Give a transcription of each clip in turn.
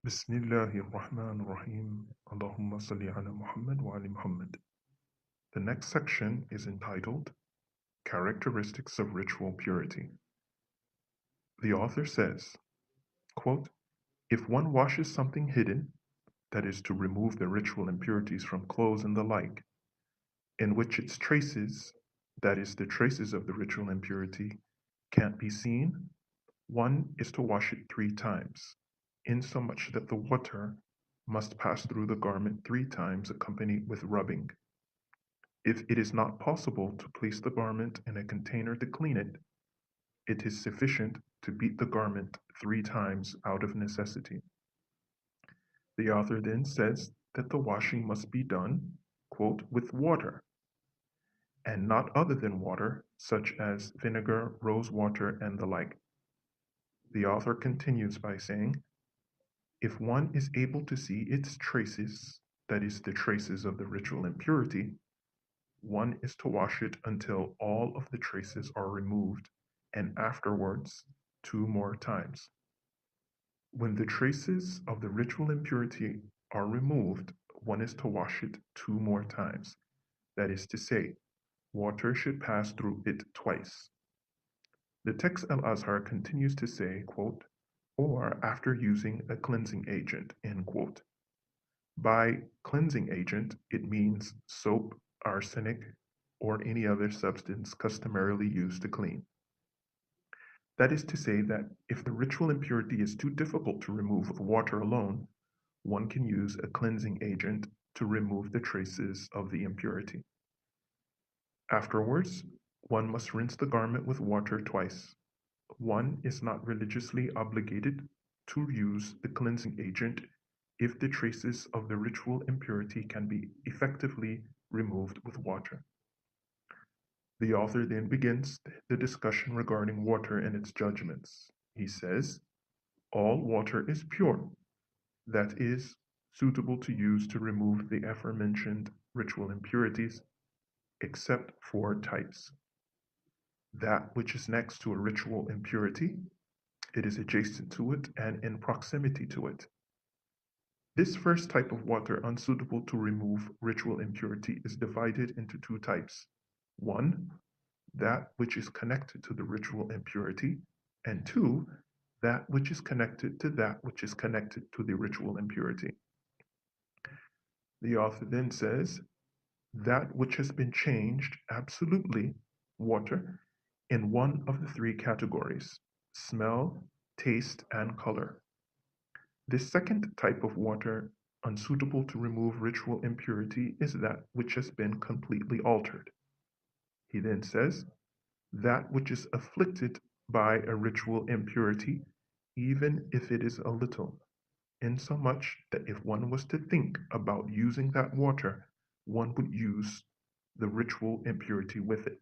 Bismillahirrahmanirrahim. Allahumma salli ala Muhammad wa ali Muhammad. The next section is entitled Characteristics of Ritual Purity. The author says, quote, if one washes something hidden, that is to remove the ritual impurities from clothes and the like, in which its traces, that is the traces of the ritual impurity, can't be seen, one is to wash it 3 times, insomuch that the water must pass through the garment 3 times accompanied with rubbing. If it is not possible to place the garment in a container to clean it, it is sufficient to beat the garment 3 times out of necessity. The author then says that the washing must be done, quote, with water, and not other than water, such as vinegar, rose water, and the like. The author continues by saying, if one is able to see its traces, that is, the traces of the ritual impurity, one is to wash it until all of the traces are removed, and afterwards 2 more times. When the traces of the ritual impurity are removed, one is to wash it 2 more times. That is to say, water should pass through it twice. The text Al-Azhar continues to say, quote, or after using a cleansing agent, end quote. By cleansing agent, it means soap, arsenic, or any other substance customarily used to clean. That is to say that if the ritual impurity is too difficult to remove with water alone, one can use a cleansing agent to remove the traces of the impurity. Afterwards, one must rinse the garment with water twice. One is not religiously obligated to use the cleansing agent if the traces of the ritual impurity can be effectively removed with water. The author then begins the discussion regarding water and its judgments. He says, all water is pure, that is, suitable to use to remove the aforementioned ritual impurities, except 4 types. That which is next to a ritual impurity, it is adjacent to it and in proximity to it. This first type of water unsuitable to remove ritual impurity is divided into 2 types. 1, that which is connected to the ritual impurity, and 2, that which is connected to that which is connected to the ritual impurity. The author then says, that which has been changed, absolutely, water, in one of the 3 categories, smell, taste, and color. This second type of water, unsuitable to remove ritual impurity, is that which has been completely altered. He then says, that which is afflicted by a ritual impurity, even if it is a little, insomuch that if one was to think about using that water, one would use the ritual impurity with it.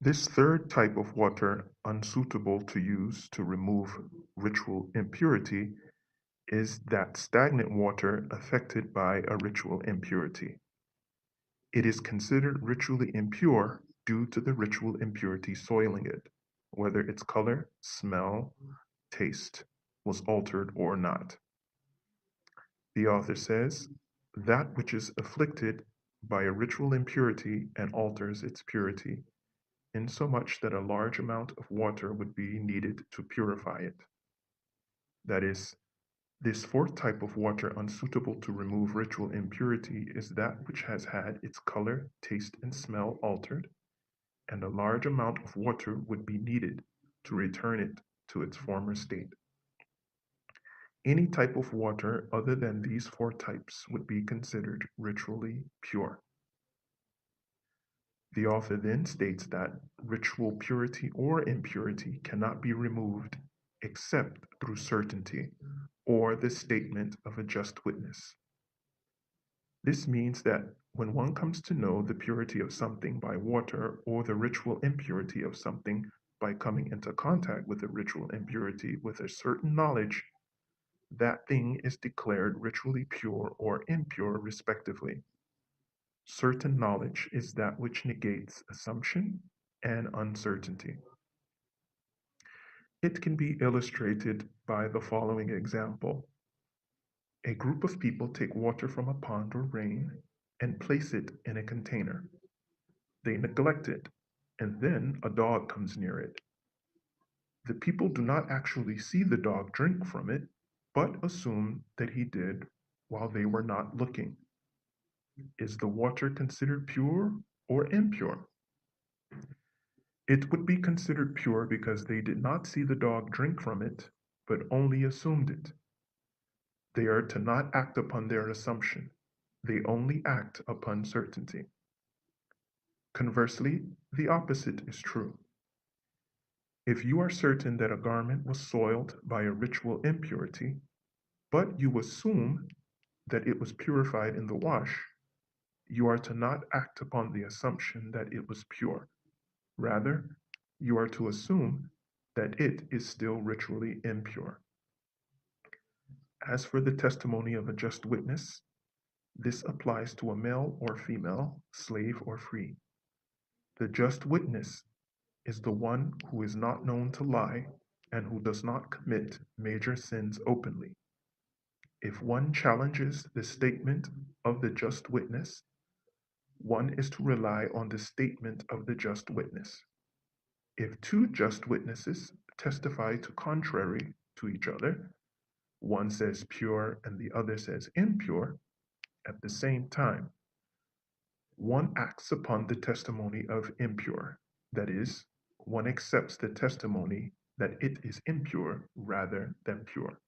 This third type of water, unsuitable to use to remove ritual impurity, is that stagnant water affected by a ritual impurity. It is considered ritually impure due to the ritual impurity soiling it, whether its color, smell, taste was altered or not. The author says, that which is afflicted by a ritual impurity and alters its purity, insomuch that a large amount of water would be needed to purify it. That is, this 4th type of water unsuitable to remove ritual impurity is that which has had its color, taste, and smell altered, and a large amount of water would be needed to return it to its former state. Any type of water other than these 4 types would be considered ritually pure. The author then states that ritual purity or impurity cannot be removed except through certainty or the statement of a just witness. This means that when one comes to know the purity of something by water or the ritual impurity of something by coming into contact with the ritual impurity with a certain knowledge, that thing is declared ritually pure or impure respectively. Certain knowledge is that which negates assumption and uncertainty. It can be illustrated by the following example. A group of people take water from a pond or rain and place it in a container. They neglect it, and then a dog comes near it. The people do not actually see the dog drink from it, but assume that he did while they were not looking. Is the water considered pure or impure? It would be considered pure because they did not see the dog drink from it, but only assumed it. They are to not act upon their assumption. They only act upon certainty. Conversely, the opposite is true. If you are certain that a garment was soiled by a ritual impurity, but you assume that it was purified in the wash, you are to not act upon the assumption that it was pure. Rather, you are to assume that it is still ritually impure. As for the testimony of a just witness, this applies to a male or female, slave or free. The just witness is the one who is not known to lie and who does not commit major sins openly. If one challenges the statement of the just witness, one is to rely on the statement of the just witness. If two just witnesses testify to contrary to each other, one says pure and the other says impure, at the same time, one acts upon the testimony of impure. That is, one accepts the testimony that it is impure rather than pure.